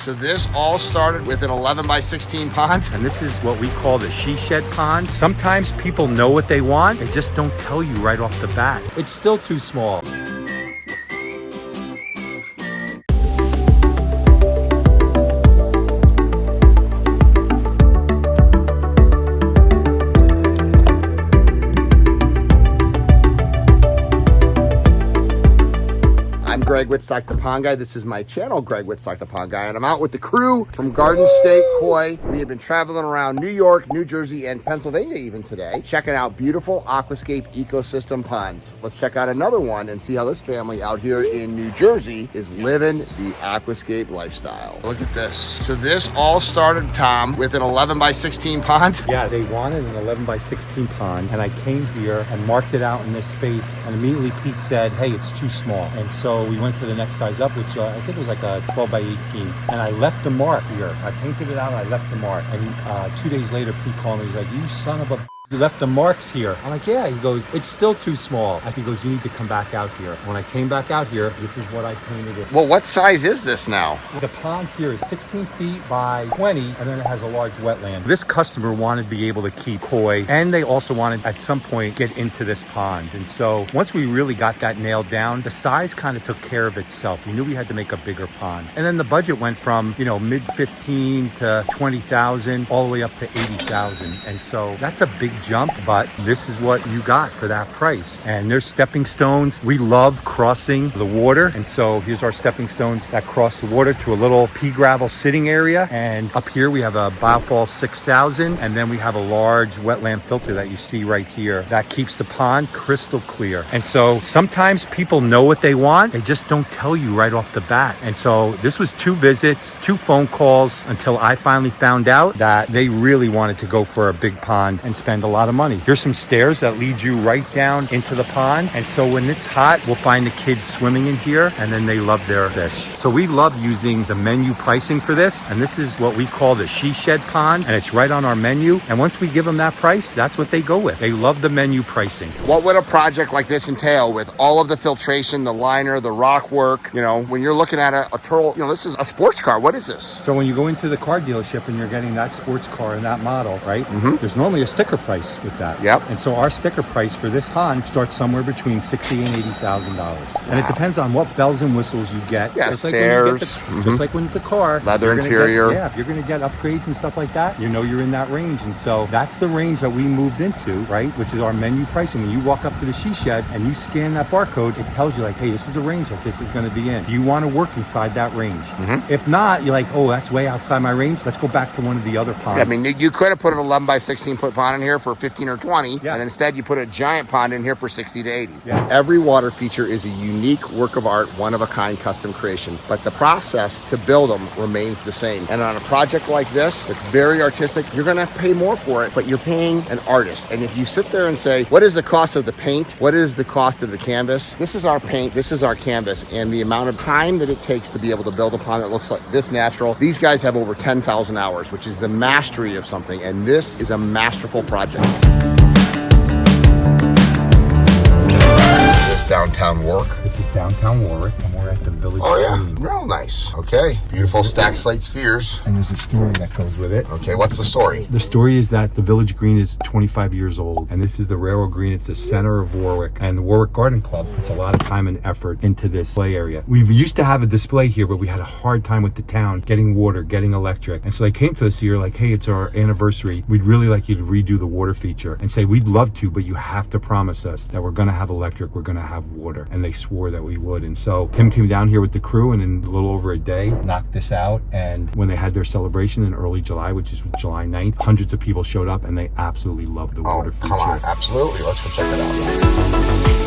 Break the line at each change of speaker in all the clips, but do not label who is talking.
So this all started with an 11 by 16 pond.
And this is what we call the she shed pond. Sometimes people know what they want, they just don't tell you right off the bat. It's still too small.
Greg Wittstock, the Pond Guy. This is my channel, Greg Wittstock, the Pond Guy, and I'm out with the crew from Garden State Koi. We have been traveling around New York, New Jersey, and Pennsylvania even today, checking out beautiful Aquascape ecosystem ponds. Let's check out another one and see how this family out here in New Jersey is living the Aquascape lifestyle. Look at this. So this all started, Tom, with an 11 by 16 pond.
Yeah, they wanted an 11 by 16 pond, and I came here and marked it out in this space, and immediately Pete said, hey, it's too small. And so we went to the next size up, which I think was like a 12 by 18. And I left the mark here. I painted it out and I left the mark. And 2 days later, Pete called me. He's like, you son of a... You left the marks here. I'm like, yeah. He goes, it's still too small. He goes, you need to come back out here. When I came back out here, this is what I painted it.
Well, what size is this now?
The pond here is 16 feet by 20, and then it has a large wetland. This customer wanted to be able to keep koi, and they also wanted at some point get into this pond. And so once we really got that nailed down, the size kind of took care of itself. We knew we had to make a bigger pond. And then the budget went from, mid 15 to 20,000 all the way up to 80,000. And so that's a big jump, but this is what you got for that price. And there's stepping stones. We love crossing the water, and so here's our stepping stones that cross the water to a little pea gravel sitting area. And up here we have a Biofall 6000, and then we have a large wetland filter that you see right here that keeps the pond crystal clear. And so sometimes people know what they want, they just don't tell you right off the bat. And so this was 2 visits, 2 phone calls, until I finally found out that they really wanted to go for a big pond and spend a lot of money. Here's some stairs that lead you right down into the pond. And so when it's hot, we'll find the kids swimming in here, and then they love their fish. So we love using the menu pricing for this. And this is what we call the she shed pond, and it's right on our menu. And once we give them that price, that's what they go with. They love the menu pricing.
What would a project like this entail with all of the filtration, the liner, the rock work? When you're looking at a turtle, this is a sports car. What is this?
So when you go into the car dealership and you're getting that sports car and that model, right? There's normally a sticker price with that.
Yep.
And so our sticker price for this pond starts somewhere between $60,000 and $80,000. Wow. And it depends on what bells and whistles you get.
Yeah,
just
stairs.
Just like when the car.
Leather interior.
If you're going to get upgrades and stuff like that, you're in that range. And so that's the range that we moved into, right? Which is our menu pricing. When you walk up to the she shed and you scan that barcode, it tells you like, hey, this is the range that this is going to be in. You want to work inside that range. If not, you're like, oh, that's way outside my range. Let's go back to one of the other ponds.
Yeah, I mean, you could have put an 11 by 16 foot pond in here for 15 or 20. Yeah. And instead you put a giant pond in here for 60 to 80.
Yeah.
Every water feature is a unique work of art, one of a kind custom creation, but the process to build them remains the same. And on a project like this, it's very artistic. You're gonna have to pay more for it, but you're paying an artist. And if you sit there and say, what is the cost of the paint? What is the cost of the canvas? This is our paint, this is our canvas, and the amount of time that it takes to be able to build a pond that looks like this natural. These guys have over 10,000 hours, which is the mastery of something. And this is a masterful project. Downtown Warwick.
This is downtown Warwick, and we're at the Village Green.
Real nice. Okay, beautiful stacked slate spheres.
And there's a story that goes with it.
Okay, what's the story?
The story is that the Village Green is 25 years old, and this is the Railroad Green. It's the center of Warwick, and the Warwick Garden Club puts a lot of time and effort into this play area. We used to have a display here, but we had a hard time with the town getting water, getting electric. And so they came to us here like, hey, it's our anniversary. We'd really like you to redo the water feature, and say, we'd love to, but you have to promise us that we're going to have electric, we're going to have water. And they swore that we would. And so Tim came down here with the crew, and in a little over a day knocked this out. And when they had their celebration in early July, which is July 9th, hundreds of people showed up, and they absolutely loved the water feature.
Come on, absolutely. Let's go check it out.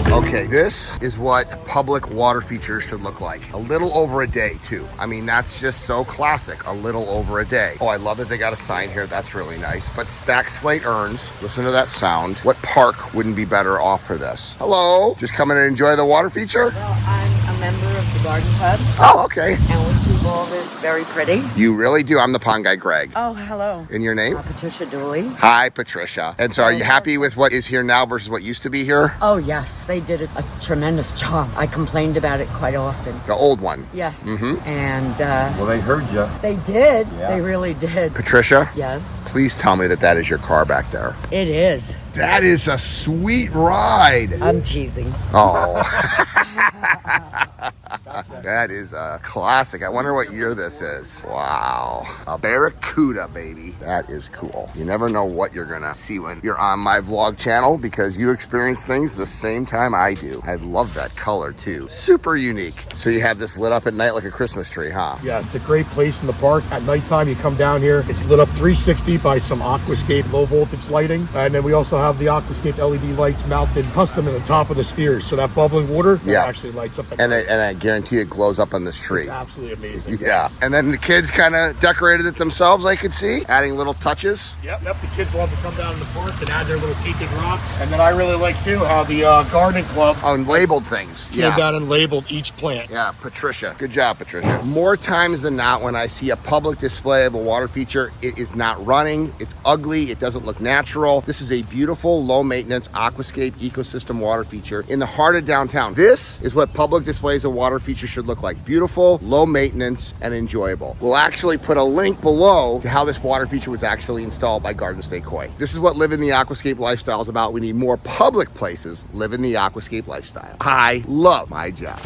Okay, this is what public water features should look like. A little over a day, too. I mean, that's just so classic. A little over a day. Oh, I love that they got a sign here. That's really nice. But stacked slate urns. Listen to that sound. What park wouldn't be better off for this? Hello? Just come in and enjoy the water feature?
Well, I'm a member of the garden club.
Oh, okay.
And we do call this very pretty.
You really do. I'm the pond guy, Greg.
Oh, hello.
And your name?
Patricia Dooley.
Hi, Patricia. And so are you happy with what is here now versus what used to be here?
Oh, yes. They did a tremendous job. I complained about it quite often.
The old one.
Yes.
Mm-hmm.
And
Well, they heard you.
they did.
Yeah.
They really did.
Patricia,
Yes.
please tell me that that is your car back there.
It is.
That is a sweet ride.
I'm teasing.
Oh. That is a classic. I wonder what year this is. Wow. A Barracuda, baby. That is cool. You never know what you're gonna see when you're on my vlog channel because you experience things the same time I do. I love that color too. Super unique. So you have this lit up at night like a Christmas tree, huh?
Yeah, it's a great place in the park. At nighttime, you come down here. It's lit up 360 by some Aquascape low voltage lighting. And then we also have the Aquascape LED lights mounted custom in the top of the spheres. So that bubbling water that actually lights up.
And I guarantee it glows up on this tree.
It's absolutely amazing.
Yeah.
Yes.
And then the kids kind of decorated it themselves, I could see, adding little touches.
Yep. The kids love to come down in the park and add their little painted rocks. And then I really like too how the gardening club
Labeled things.
came down and labeled each plant.
Yeah, Patricia. Good job, Patricia. More times than not, when I see a public display of a water feature, it is not running, it's ugly, it doesn't look natural. This is a beautiful, low-maintenance Aquascape ecosystem water feature in the heart of downtown. This is what public displays of water features should look like. Beautiful, low maintenance, and enjoyable. We'll actually put a link below to how this water feature was actually installed by Garden State Koi. This is what living the Aquascape lifestyle is about. We need more public places living the Aquascape lifestyle. I love my job.